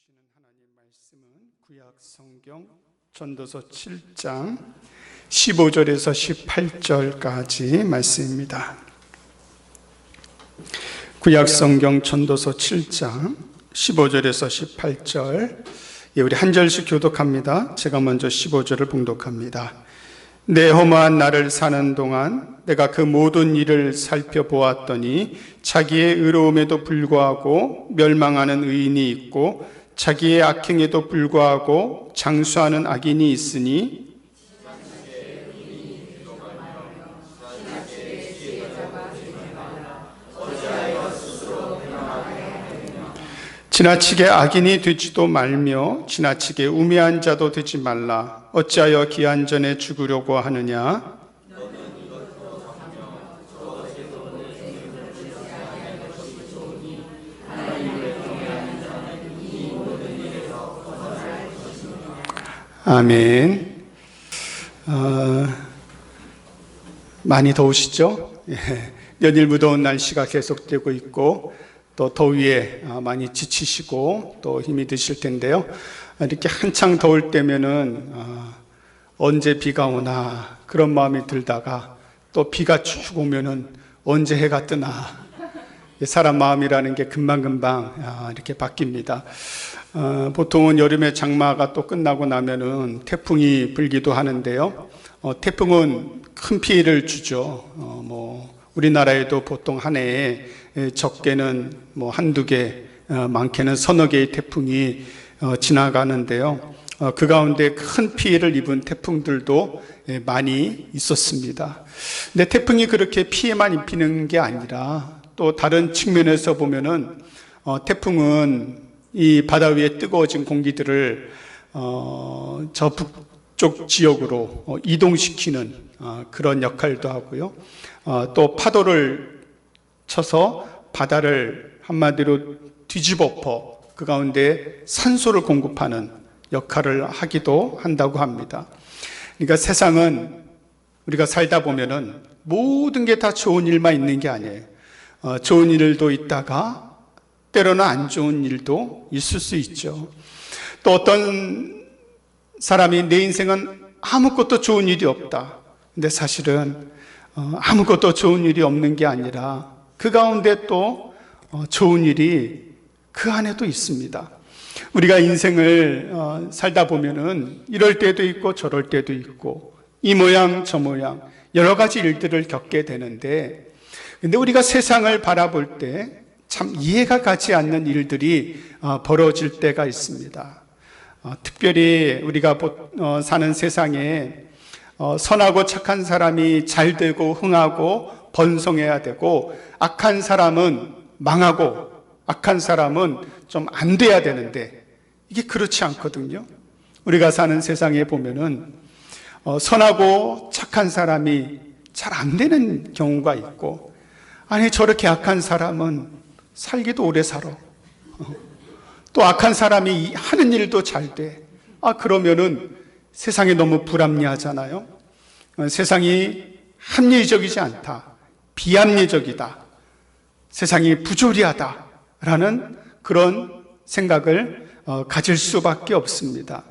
주시는 하나님 말씀은 구약 성경 전도서 7장 15절에서 18절까지 말씀입니다. 구약 성경 전도서 7장 15절에서 18절, 우리 한 절씩 교독합니다. 제가 먼저 15절을 봉독합니다. 내 허무한 날을 사는 동안 내가 그 모든 일을 살펴보았더니 자기의 의로움에도 불구하고 멸망하는 의인이 있고 자기의 악행에도 불구하고 장수하는 악인이 있으니 지나치게 악인이 되지도 말며 지나치게 우매한 자도 되지 말라. 어찌하여 기한 전에 죽으려고 하느냐? 아멘. 많이 더우시죠? 연일 무더운 날씨가 계속되고 있고 또 더위에 많이 지치시고 또 힘이 드실 텐데요. 이렇게 한창 더울 때면은 언제 비가 오나 그런 마음이 들다가 또 비가 쭉 오면은 언제 해가 뜨나, 사람 마음이라는 게 금방금방 이렇게 바뀝니다. 보통은 여름에 장마가 또 끝나고 나면은 태풍이 불기도 하는데요. 태풍은 큰 피해를 주죠. 우리나라에도 보통 한 해에 적게는 한두 개, 많게는 서너 개의 태풍이 지나가는데요. 그 가운데 큰 피해를 입은 태풍들도 많이 있었습니다. 근데 태풍이 그렇게 피해만 입히는 게 아니라 또 다른 측면에서 보면은 태풍은 이 바다 위에 뜨거워진 공기들을 저 북쪽 지역으로 이동시키는 그런 역할도 하고요. 또 파도를 쳐서 바다를 한마디로 뒤집어엎어 그 가운데 산소를 공급하는 역할을 하기도 한다고 합니다. 그러니까 세상은 우리가 살다 보면은 모든 게 다 좋은 일만 있는 게 아니에요. 좋은 일도 있다가 때로는 안 좋은 일도 있을 수 있죠. 또 어떤 사람이 내 인생은 아무것도 좋은 일이 없다. 근데 사실은 아무것도 좋은 일이 없는 게 아니라 그 가운데 또 좋은 일이 그 안에도 있습니다. 우리가 인생을 살다 보면은 이럴 때도 있고 저럴 때도 있고 이 모양 저 모양 여러 가지 일들을 겪게 되는데, 근데 우리가 세상을 바라볼 때 참 이해가 가지 않는 일들이 벌어질 때가 있습니다. 특별히 우리가 사는 세상에 선하고 착한 사람이 잘 되고 흥하고 번성해야 되고 악한 사람은 망하고 악한 사람은 좀 안 돼야 되는데 이게 그렇지 않거든요. 우리가 사는 세상에 보면은 선하고 착한 사람이 잘 안 되는 경우가 있고, 아니 저렇게 악한 사람은 살기도 오래 살아. 또 악한 사람이 하는 일도 잘 돼. 그러면은 세상이 너무 불합리하잖아요. 세상이 합리적이지 않다, 비합리적이다, 세상이 부조리하다라는 그런 생각을 가질 수밖에 없습니다.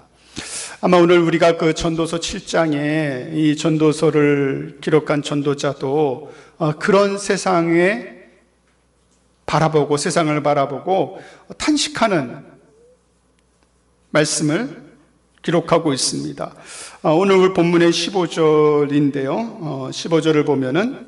아마 오늘 우리가 그 전도서 7장에 이 전도서를 기록한 전도자도 그런 세상에 바라보고 세상을 바라보고 탄식하는 말씀을 기록하고 있습니다. 오늘 본문의 15절인데요. 15절을 보면은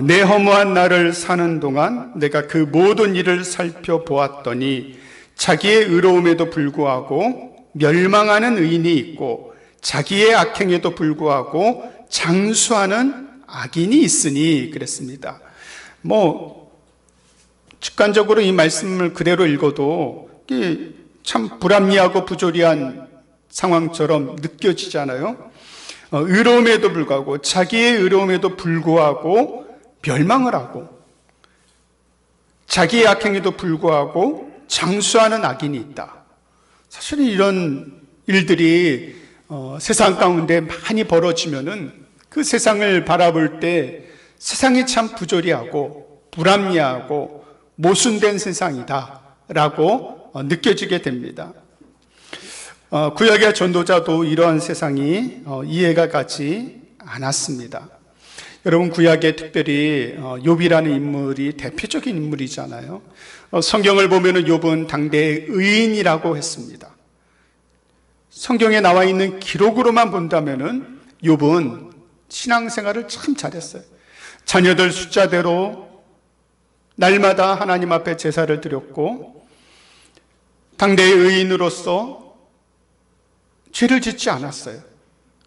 내 허무한 날을 사는 동안 내가 그 모든 일을 살펴보았더니 자기의 의로움에도 불구하고 멸망하는 의인이 있고 자기의 악행에도 불구하고 장수하는 악인이 있으니 그랬습니다. 직관적으로 이 말씀을 그대로 읽어도 참 불합리하고 부조리한 상황처럼 느껴지잖아요. 의로움에도 불구하고 자기의 의로움에도 불구하고 멸망을 하고 자기의 악행에도 불구하고 장수하는 악인이 있다. 사실은 이런 일들이 세상 가운데 많이 벌어지면은 그 세상을 바라볼 때 세상이 참 부조리하고 불합리하고 모순된 세상이다 라고 느껴지게 됩니다. 구약의 전도자도 이러한 세상이 이해가 가지 않았습니다. 여러분, 구약에 특별히 욥이라는 인물이 대표적인 인물이잖아요. 성경을 보면은 욥은 당대의 의인이라고 했습니다. 성경에 나와 있는 기록으로만 본다면은 욥은 신앙생활을 참 잘했어요. 자녀들 숫자대로 날마다 하나님 앞에 제사를 드렸고, 당대의 의인으로서 죄를 짓지 않았어요.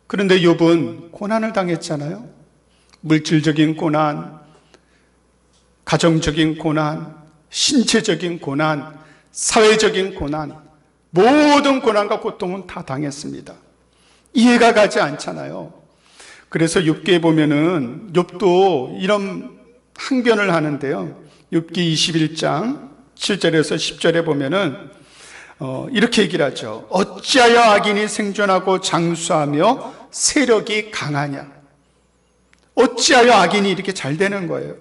그런데 욥은 고난을 당했잖아요. 물질적인 고난, 가정적인 고난, 신체적인 고난, 사회적인 고난, 모든 고난과 고통은 다 당했습니다. 이해가 가지 않잖아요. 그래서 욥기에 보면은 욥도 이런 항변을 하는데요. 욥기 21장 7절에서 10절에 보면은 이렇게 얘기를 하죠. 어찌하여 악인이 생존하고 장수하며 세력이 강하냐? 어찌하여 악인이 이렇게 잘 되는 거예요?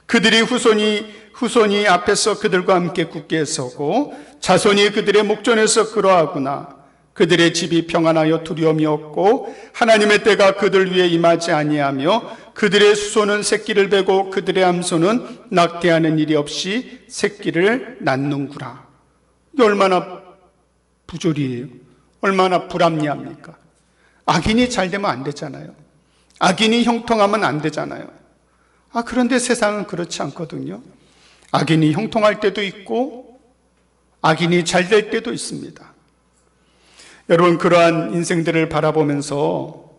그들이 후손이 앞에서 그들과 함께 굳게 서고 자손이 그들의 목전에서 그러하구나. 그들의 집이 평안하여 두려움이 없고 하나님의 때가 그들 위에 임하지 아니하며 그들의 수소는 새끼를 베고 그들의 암소는 낙태하는 일이 없이 새끼를 낳는구나. 이게 얼마나 부조리해요. 얼마나 불합리합니까? 악인이 잘 되면 안 되잖아요. 악인이 형통하면 안 되잖아요. 그런데 세상은 그렇지 않거든요. 악인이 형통할 때도 있고 악인이 잘 될 때도 있습니다. 여러분, 그러한 인생들을 바라보면서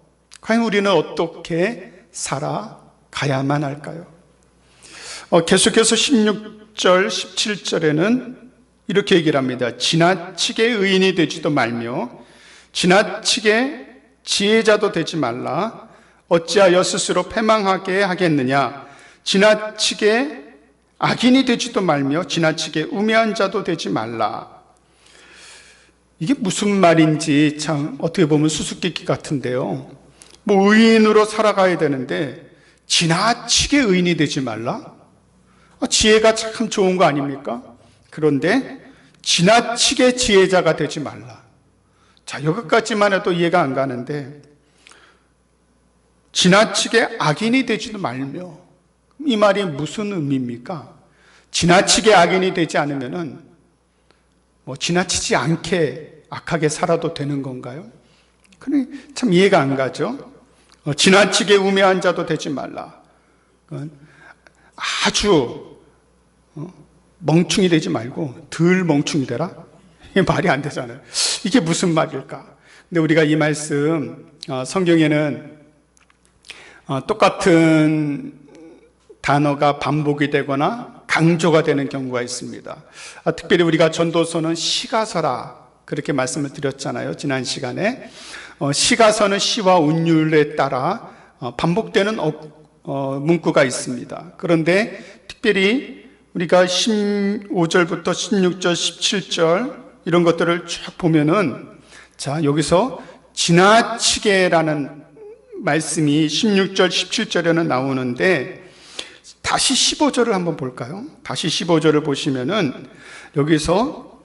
과연 우리는 어떻게 살아가야만 할까요? 계속해서 16절, 17절에는 이렇게 얘기를 합니다. 지나치게 의인이 되지도 말며 지나치게 지혜자도 되지 말라. 어찌하여 스스로 패망하게 하겠느냐? 지나치게 악인이 되지도 말며 지나치게 우매한 자도 되지 말라. 이게 무슨 말인지 참 어떻게 보면 수수께끼 같은데요. 뭐 의인으로 살아가야 되는데 지나치게 의인이 되지 말라? 지혜가 참 좋은 거 아닙니까? 그런데 지나치게 지혜자가 되지 말라. 자, 여기까지만 해도 이해가 안 가는데 지나치게 악인이 되지도 말며, 이 말이 무슨 의미입니까? 지나치게 악인이 되지 않으면은 지나치지 않게 악하게 살아도 되는 건가요? 그래, 참 이해가 안 가죠. 지나치게 우매한 자도 되지 말라. 아주 멍충이 되지 말고 덜 멍충이 되라? 이게 말이 안 되잖아요. 이게 무슨 말일까? 근데 우리가 이 말씀 성경에는 똑같은 단어가 반복이 되거나 강조가 되는 경우가 있습니다. 특별히 우리가 전도서는 시가서라 그렇게 말씀을 드렸잖아요. 지난 시간에 시가서는 시와 운율에 따라 반복되는 문구가 있습니다. 그런데 특별히 우리가 15절부터 16절, 17절 이런 것들을 쭉 보면은, 자, 여기서 지나치게라는 말씀이 16절, 17절에는 나오는데 다시 15절을 한번 볼까요? 다시 15절을 보시면은 여기서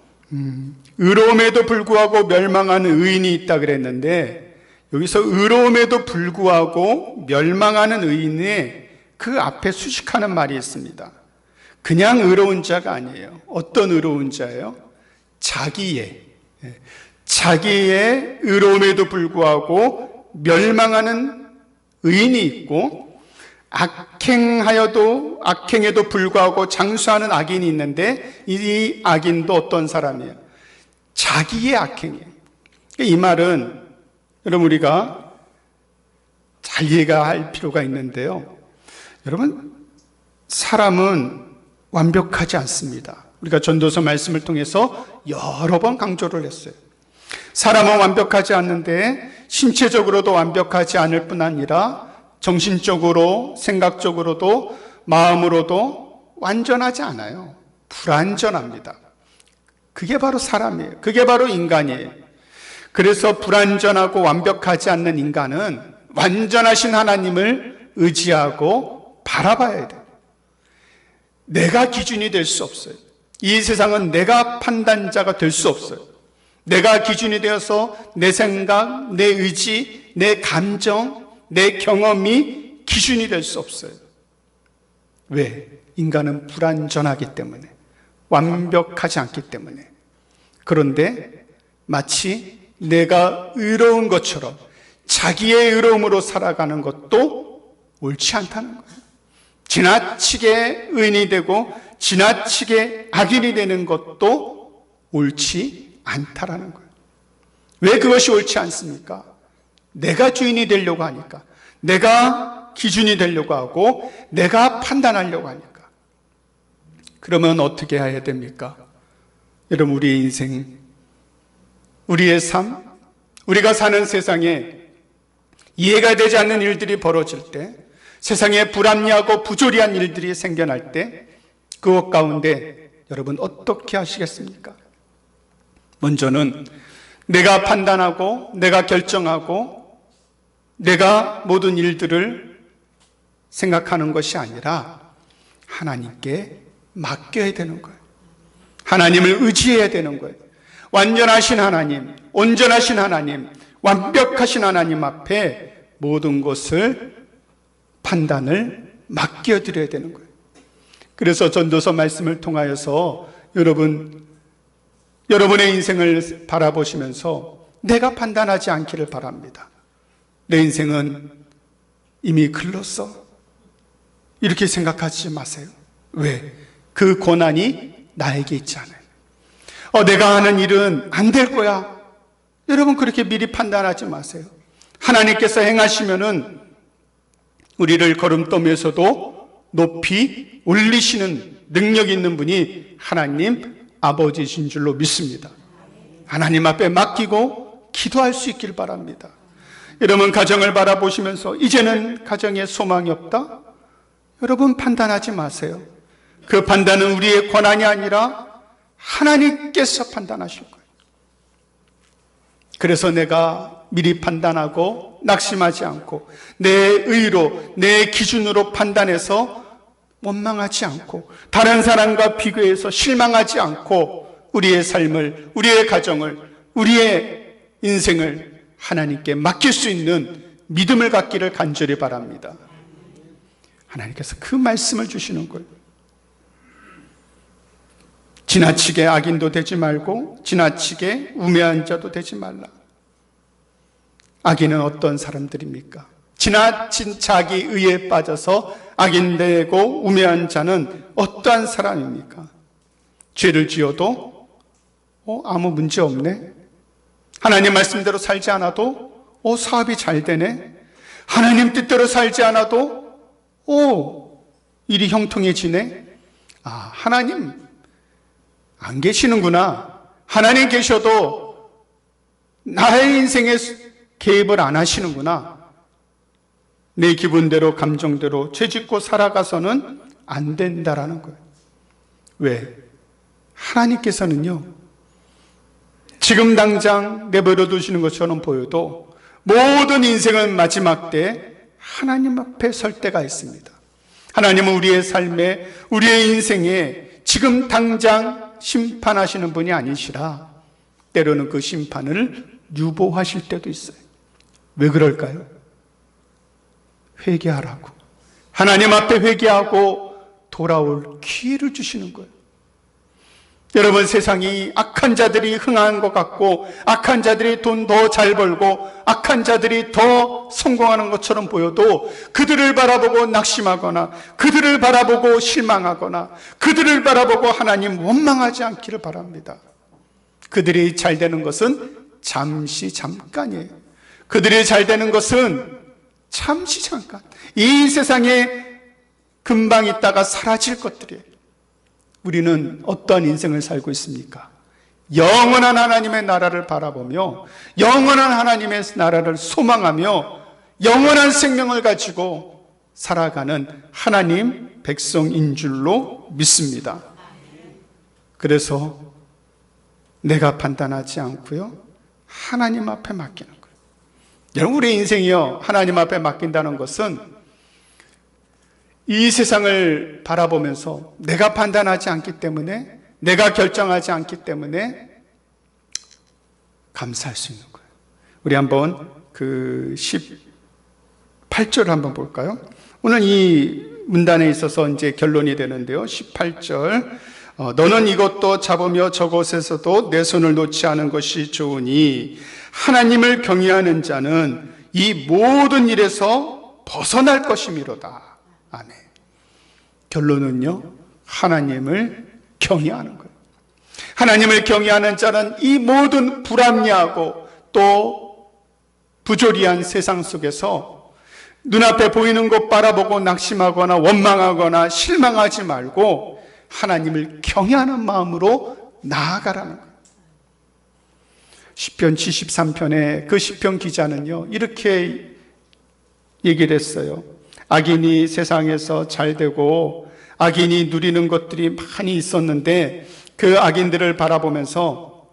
의로움에도 불구하고 멸망하는 의인이 있다 그랬는데, 여기서 의로움에도 불구하고 멸망하는 의인의 그 앞에 수식하는 말이 있습니다. 그냥 의로운 자가 아니에요. 어떤 의로운 자예요? 자기의 의로움에도 불구하고 멸망하는 의인이 있고, 악행에도 불구하고 장수하는 악인이 있는데, 이 악인도 어떤 사람이에요? 자기의 악행이에요. 이 말은 여러분 우리가 잘 이해가 할 필요가 있는데요. 여러분, 사람은 완벽하지 않습니다. 우리가 전도서 말씀을 통해서 여러 번 강조를 했어요. 사람은 완벽하지 않는데 신체적으로도 완벽하지 않을 뿐 아니라 정신적으로, 생각적으로도, 마음으로도 완전하지 않아요. 불완전합니다. 그게 바로 사람이에요. 그게 바로 인간이에요. 그래서 불완전하고 완벽하지 않는 인간은 완전하신 하나님을 의지하고 바라봐야 돼요. 내가 기준이 될 수 없어요. 이 세상은 내가 판단자가 될 수 없어요. 내가 기준이 되어서 내 생각, 내 의지, 내 감정, 내 경험이 기준이 될 수 없어요. 왜? 인간은 불완전하기 때문에, 완벽하지 않기 때문에. 그런데 마치 내가 의로운 것처럼 자기의 의로움으로 살아가는 것도 옳지 않다는 거예요. 지나치게 의인이 되고 지나치게 악인이 되는 것도 옳지 않다라는 거예요. 왜 그것이 옳지 않습니까? 내가 주인이 되려고 하니까, 내가 기준이 되려고 하고 내가 판단하려고 하니까. 그러면 어떻게 해야 됩니까? 여러분, 우리의 인생, 우리의 삶, 우리가 사는 세상에 이해가 되지 않는 일들이 벌어질 때, 세상에 불합리하고 부조리한 일들이 생겨날 때, 그것 가운데 여러분 어떻게 하시겠습니까? 먼저는 내가 판단하고 내가 결정하고 내가 모든 일들을 생각하는 것이 아니라 하나님께 맡겨야 되는 거예요. 하나님을 의지해야 되는 거예요. 완전하신 하나님, 온전하신 하나님, 완벽하신 하나님 앞에 모든 것을 판단을 맡겨드려야 되는 거예요. 그래서 전도서 말씀을 통하여서 여러분의 인생을 바라보시면서 내가 판단하지 않기를 바랍니다. 내 인생은 이미 글렀어, 이렇게 생각하지 마세요. 왜? 그 고난이 나에게 있잖아요. 내가 하는 일은 안 될 거야, 여러분 그렇게 미리 판단하지 마세요. 하나님께서 행하시면은 우리를 걸음더미에서도 높이 올리시는 능력이 있는 분이 하나님 아버지신 줄로 믿습니다. 하나님 앞에 맡기고 기도할 수 있길 바랍니다. 여러분, 가정을 바라보시면서 이제는 가정에 소망이 없다? 여러분, 판단하지 마세요. 그 판단은 우리의 권한이 아니라 하나님께서 판단하실 거예요. 그래서 내가 미리 판단하고 낙심하지 않고 내 의로, 내 기준으로 판단해서 원망하지 않고 다른 사람과 비교해서 실망하지 않고 우리의 삶을, 우리의 가정을, 우리의 인생을 하나님께 맡길 수 있는 믿음을 갖기를 간절히 바랍니다. 하나님께서 그 말씀을 주시는 거예요. 지나치게 악인도 되지 말고 지나치게 우매한 자도 되지 말라. 악인은 어떤 사람들입니까? 지나친 자기 의에 빠져서 악인되고 우매한 자는 어떠한 사람입니까? 죄를 지어도 아무 문제 없네. 하나님 말씀대로 살지 않아도 사업이 잘 되네. 하나님 뜻대로 살지 않아도 일이 형통해지네. 하나님 안 계시는구나. 하나님 계셔도 나의 인생에 개입을 안 하시는구나. 내 기분대로 감정대로 죄짓고 살아가서는 안 된다라는 거예요. 왜? 하나님께서는요, 지금 당장 내버려 두시는 것처럼 보여도 모든 인생은 마지막 때 하나님 앞에 설 때가 있습니다. 하나님은 우리의 삶에, 우리의 인생에 지금 당장 심판하시는 분이 아니시라 때로는 그 심판을 유보하실 때도 있어요. 왜 그럴까요? 회개하라고, 하나님 앞에 회개하고 돌아올 기회를 주시는 거예요. 여러분, 세상이 악한 자들이 흥한 것 같고 악한 자들이 돈 더 잘 벌고 악한 자들이 더 성공하는 것처럼 보여도 그들을 바라보고 낙심하거나 그들을 바라보고 실망하거나 그들을 바라보고 하나님 원망하지 않기를 바랍니다. 그들이 잘 되는 것은 잠시 잠깐이에요. 그들이 잘 되는 것은 잠시 잠깐, 이 세상에 금방 있다가 사라질 것들이에요. 우리는 어떠한 인생을 살고 있습니까? 영원한 하나님의 나라를 바라보며 영원한 하나님의 나라를 소망하며 영원한 생명을 가지고 살아가는 하나님 백성인 줄로 믿습니다. 그래서 내가 판단하지 않고요, 하나님 앞에 맡기는 거예요. 여러분, 우리 인생이요, 하나님 앞에 맡긴다는 것은 이 세상을 바라보면서 내가 판단하지 않기 때문에 내가 결정하지 않기 때문에 감사할 수 있는 거예요. 우리 한번 그 18절을 한번 볼까요? 오늘 이 문단에 있어서 이제 결론이 되는데요. 18절. 너는 이것도 잡으며 저것에서도 내 손을 놓지 않은 것이 좋으니 하나님을 경외하는 자는 이 모든 일에서 벗어날 것이미로다. 아멘. 결론은요, 하나님을 경외하는 거예요. 하나님을 경외하는 자는 이 모든 불합리하고 또 부조리한 세상 속에서 눈앞에 보이는 것 바라보고 낙심하거나 원망하거나 실망하지 말고 하나님을 경외하는 마음으로 나아가라는 거예요. 시편 73편에 그 시편 기자는요, 이렇게 얘기를 했어요. 악인이 세상에서 잘되고 악인이 누리는 것들이 많이 있었는데 그 악인들을 바라보면서,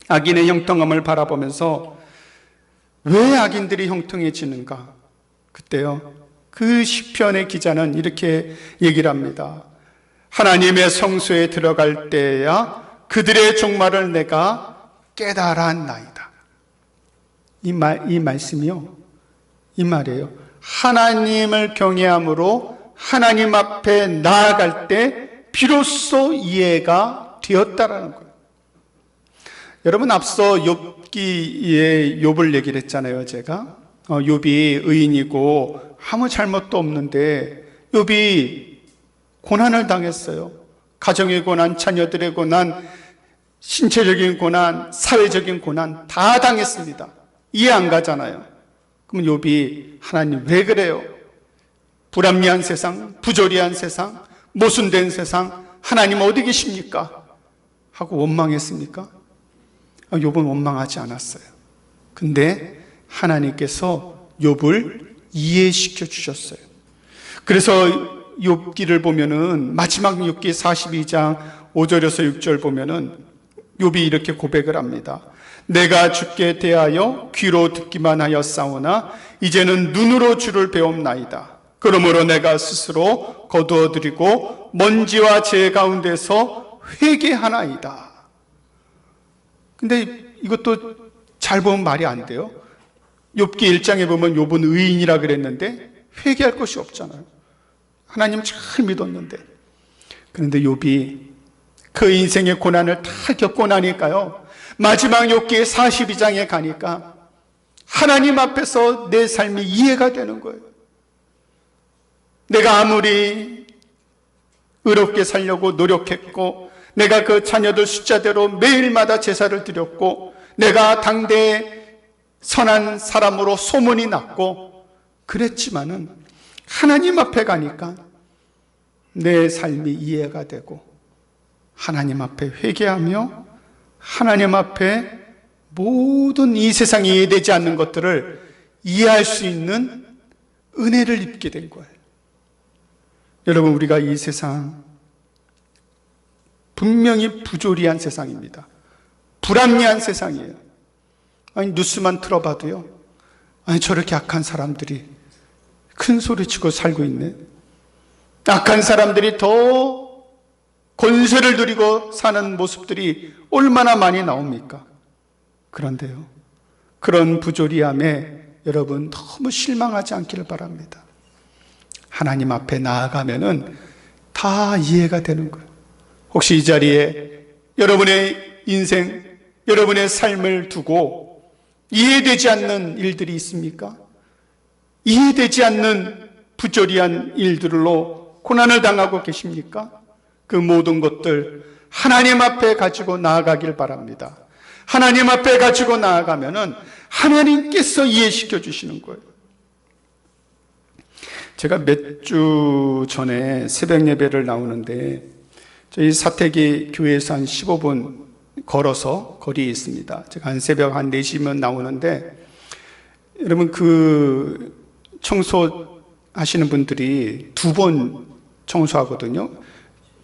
악인의 형통함을 바라보면서 왜 악인들이 형통해지는가? 그때요, 그 시편의 기자는 이렇게 얘기를 합니다. 하나님의 성소에 들어갈 때야 그들의 종말을 내가 깨달았나이다. 이 말씀이요, 이 말이에요. 하나님을 경외함으로 하나님 앞에 나아갈 때 비로소 이해가 되었다라는 거예요. 여러분, 앞서 욥기의 욥을 얘기를 했잖아요. 제가 욥이 의인이고 아무 잘못도 없는데 욥이 고난을 당했어요. 가정의 고난, 자녀들의 고난, 신체적인 고난, 사회적인 고난 다 당했습니다. 이해 안 가잖아요. 그럼 욥이 하나님 왜 그래요? 불합리한 세상, 부조리한 세상, 모순된 세상, 하나님 어디 계십니까? 하고 원망했습니까? 욥은 원망하지 않았어요. 근데 하나님께서 욥을 이해시켜 주셨어요. 그래서 욥기를 보면은 마지막 욥기 42장 5절에서 6절 보면은 욥이 이렇게 고백을 합니다. 내가 주께 대하여 귀로 듣기만 하였사오나 이제는 눈으로 주를 배움나이다. 그러므로 내가 스스로 거두어드리고 먼지와 재 가운데서 회개하나이다. 근데 이것도 잘 보면 말이 안 돼요. 욥기 1장에 보면 욥은 의인이라 그랬는데 회개할 것이 없잖아요. 하나님 잘 믿었는데. 그런데 욥이 그 인생의 고난을 다 겪고 나니까요, 마지막 욥기 42장에 가니까 하나님 앞에서 내 삶이 이해가 되는 거예요. 내가 아무리 의롭게 살려고 노력했고, 내가 그 자녀들 숫자대로 매일마다 제사를 드렸고, 내가 당대에 선한 사람으로 소문이 났고 그랬지만은 하나님 앞에 가니까 내 삶이 이해가 되고 하나님 앞에 회개하며 하나님 앞에 모든 이 세상에 이해되지 않는 것들을 이해할 수 있는 은혜를 입게 된 거예요. 여러분, 우리가 이 세상 분명히 부조리한 세상입니다. 불합리한 세상이에요. 아니, 뉴스만 틀어봐도요, 아니, 저렇게 악한 사람들이 큰 소리치고 살고 있네. 악한 사람들이 더 권세를 누리고 사는 모습들이 얼마나 많이 나옵니까? 그런데요, 그런 부조리함에 여러분 너무 실망하지 않기를 바랍니다. 하나님 앞에 나아가면은 다 이해가 되는 거예요. 혹시 이 자리에 여러분의 인생, 여러분의 삶을 두고 이해되지 않는 일들이 있습니까? 이해되지 않는 부조리한 일들로 고난을 당하고 계십니까? 그 모든 것들 하나님 앞에 가지고 나아가길 바랍니다. 하나님 앞에 가지고 나아가면은 하나님께서 이해시켜 주시는 거예요. 제가 몇 주 전에 새벽 예배를 나오는데 저희 사택이 교회에서 한 15분 걸어서 거리에 있습니다. 제가 한 새벽 한 4시면 나오는데, 여러분, 그 청소하시는 분들이 2번 청소하거든요.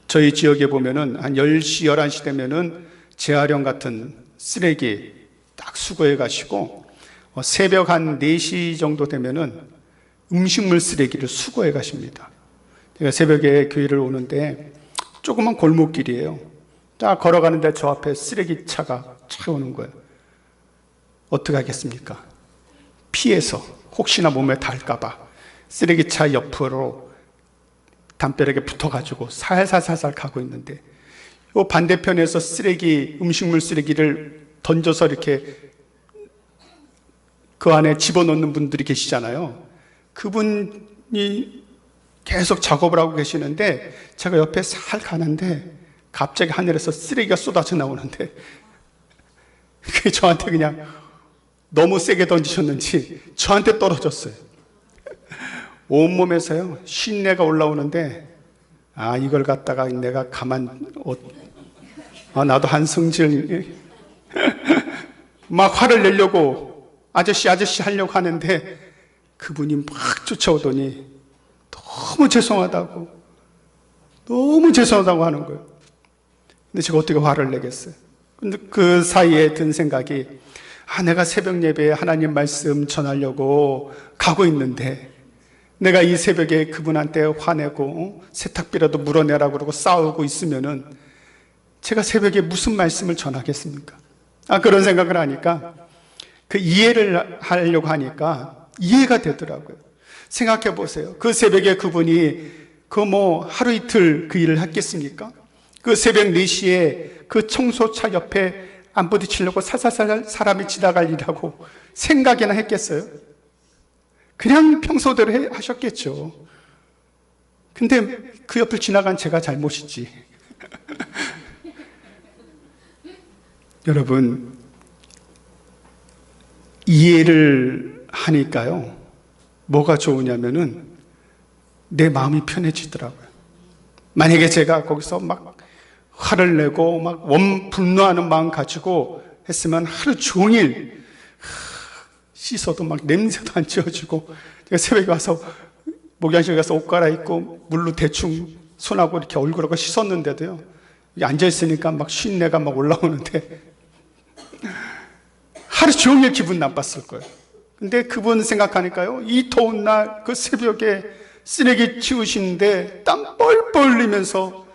저희 지역에 보면은 한 10시, 11시 되면은 재활용 같은 쓰레기 딱 수거해 가시고, 새벽 한 4시 정도 되면은 음식물 쓰레기를 수거해 가십니다. 제가 새벽에 교회를 오는데 조그만 골목길이에요. 자, 걸어가는데 저 앞에 쓰레기차가 차 오는 거예요. 어떻게 하겠습니까? 피해서 혹시나 몸에 닿을까봐 쓰레기차 옆으로 담벼락에 붙어가지고 살살살살 가고 있는데, 요 반대편에서 음식물 쓰레기를 던져서 이렇게 그 안에 집어넣는 분들이 계시잖아요. 그분이 계속 작업을 하고 계시는데, 제가 옆에 살 가는데 갑자기 하늘에서 쓰레기가 쏟아져 나오는데, 그게 저한테 그냥 너무 세게 던지셨는지 저한테 떨어졌어요. 온몸에서요 쉰내가 올라오는데, 이걸 갖다가 내가 나도 한성질 막 화를 내려고 아저씨 하려고 하는데, 그분이 막 쫓아오더니 너무 죄송하다고 하는 거예요. 근데 제가 어떻게 화를 내겠어요? 근데 그 사이에 든 생각이, 내가 새벽 예배에 하나님 말씀 전하려고 가고 있는데, 내가 이 새벽에 그분한테 화내고 세탁비라도 물어내라고 그러고 싸우고 있으면은 제가 새벽에 무슨 말씀을 전하겠습니까? 그런 생각을 하니까, 그 이해를 하려고 하니까 이해가 되더라고요. 생각해 보세요. 그 새벽에 그분이 하루 이틀 그 일을 했겠습니까? 그 새벽 4시에 그 청소차 옆에 안 부딪히려고 살살살 사람이 지나가려고 생각이나 했겠어요? 그냥 평소대로 하셨겠죠. 근데 그 옆을 지나간 제가 잘못이지. 여러분, 이해를 하니까요, 뭐가 좋으냐면은 내 마음이 편해지더라고요. 만약에 제가 거기서 막 화를 내고 막 분노하는 마음 가지고 했으면 하루 종일 씻어도 막 냄새도 안 지워지고, 제가 새벽에 와서 목욕실에 가서 옷 갈아입고 물로 대충 손하고 이렇게 얼굴하고 씻었는데도요, 앉아있으니까 막 쉰내가 막 올라오는데 하루 종일 기분 나빴을 거예요. 근데 그분 생각하니까요, 이 더운 날 그 새벽에 쓰레기 치우시는데 땀 뻘뻘 흘리면서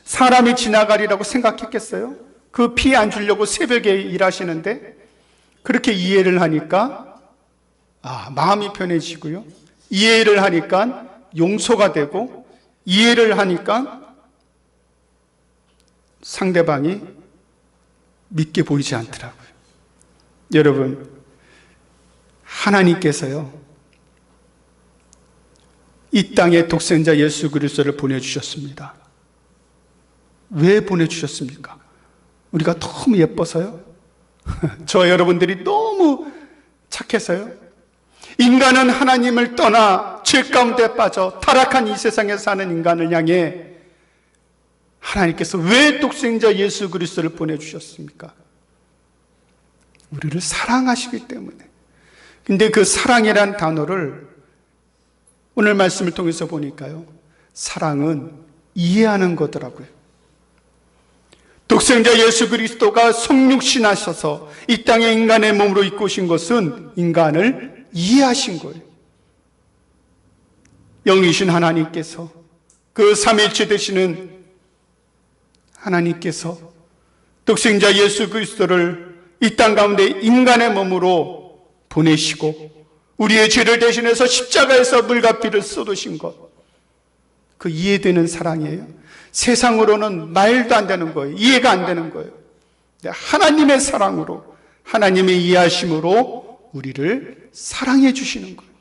사람이 지나가리라고 생각했겠어요? 그 피해 안 주려고 새벽에 일하시는데, 그렇게 이해를 하니까 마음이 편해지고요, 이해를 하니까 용서가 되고, 이해를 하니까 상대방이 믿게 보이지 않더라고요. 여러분, 하나님께서요 이 땅에 독생자 예수 그리스도를 보내주셨습니다. 왜 보내주셨습니까? 우리가 너무 예뻐서요? 저 여러분들이 너무 착해서요? 인간은 하나님을 떠나 죄 가운데 빠져 타락한 이 세상에 사는 인간을 향해 하나님께서 왜 독생자 예수 그리스도를 보내주셨습니까? 우리를 사랑하시기 때문에. 근데 그 사랑이란 단어를 오늘 말씀을 통해서 보니까요, 사랑은 이해하는 거더라고요. 독생자 예수 그리스도가 성육신하셔서 이 땅에 인간의 몸으로 입고 오신 것은 인간을 이해하신 거예요. 영이신 하나님께서, 그 삼위일체 되시는 하나님께서 독생자 예수 그리스도를 이 땅 가운데 인간의 몸으로 보내시고 우리의 죄를 대신해서 십자가에서 물과 피를 쏟으신 것, 그 이해되는 사랑이에요. 세상으로는 말도 안 되는 거예요. 이해가 안 되는 거예요. 하나님의 사랑으로, 하나님의 이해하심으로 우리를 사랑해 주시는 거예요.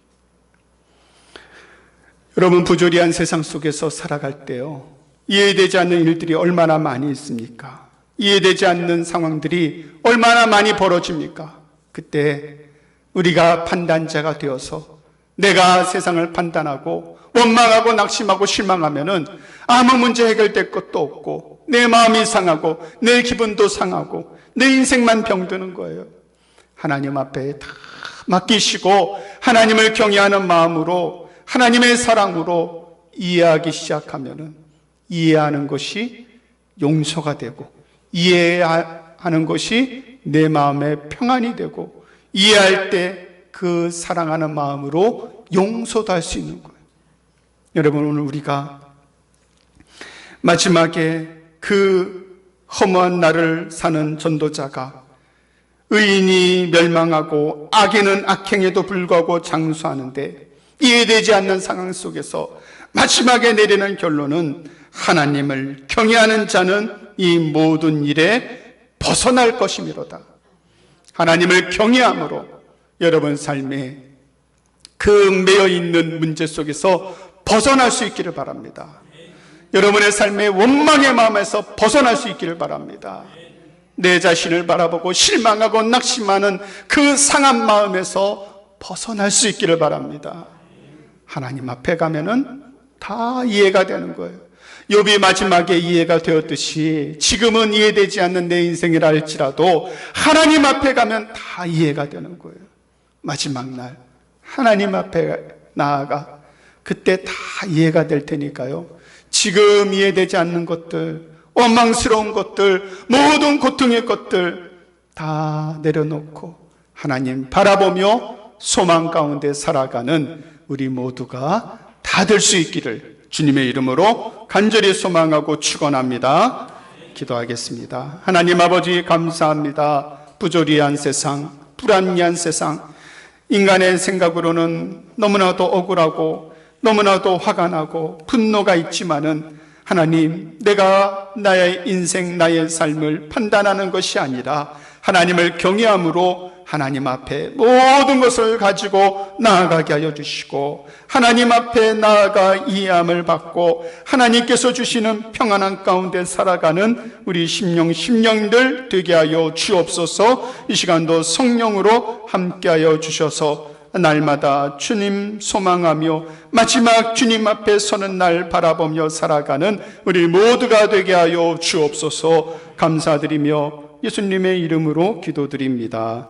여러분, 부조리한 세상 속에서 살아갈 때요, 이해되지 않는 일들이 얼마나 많이 있습니까? 이해되지 않는 상황들이 얼마나 많이 벌어집니까? 그때 우리가 판단자가 되어서 내가 세상을 판단하고 원망하고 낙심하고 실망하면은 아무 문제 해결될 것도 없고 내 마음이 상하고 내 기분도 상하고 내 인생만 병드는 거예요. 하나님 앞에 다 맡기시고 하나님을 경외하는 마음으로, 하나님의 사랑으로 이해하기 시작하면은 이해하는 것이 용서가 되고, 이해하는 것이 내 마음의 평안이 되고, 이해할 때 그 사랑하는 마음으로 용서도 할 수 있는 거예요. 여러분, 오늘 우리가 마지막에 그 허무한 날을 사는 전도자가 의인이 멸망하고 악인은 악행에도 불구하고 장수하는데 이해되지 않는 상황 속에서 마지막에 내리는 결론은 하나님을 경외하는 자는 이 모든 일에 벗어날 것이미로다. 하나님을 경외함으로 여러분 삶에 그 매여 있는 문제 속에서 벗어날 수 있기를 바랍니다. 여러분의 삶의 원망의 마음에서 벗어날 수 있기를 바랍니다. 내 자신을 바라보고 실망하고 낙심하는 그 상한 마음에서 벗어날 수 있기를 바랍니다. 하나님 앞에 가면은 다 이해가 되는 거예요. 욥이 마지막에 이해가 되었듯이 지금은 이해되지 않는 내 인생이라 할지라도 하나님 앞에 가면 다 이해가 되는 거예요. 마지막 날 하나님 앞에 나아가 그때 다 이해가 될 테니까요. 지금 이해되지 않는 것들, 원망스러운 것들, 모든 고통의 것들 다 내려놓고 하나님 바라보며 소망 가운데 살아가는 우리 모두가 다 될 수 있기를 주님의 이름으로 간절히 소망하고 축원합니다. 기도하겠습니다. 하나님 아버지 감사합니다. 부조리한 세상, 불합리한 세상, 인간의 생각으로는 너무나도 억울하고 너무나도 화가 나고 분노가 있지만은 하나님, 내가 나의 인생, 나의 삶을 판단하는 것이 아니라 하나님을 경외함으로 하나님 앞에 모든 것을 가지고 나아가게 하여 주시고 하나님 앞에 나아가 이해함을 받고 하나님께서 주시는 평안한 가운데 살아가는 우리 심령들 되게 하여 주옵소서. 이 시간도 성령으로 함께하여 주셔서 날마다 주님 소망하며 마지막 주님 앞에 서는 날 바라보며 살아가는 우리 모두가 되게 하여 주옵소서. 감사드리며 예수님의 이름으로 기도드립니다.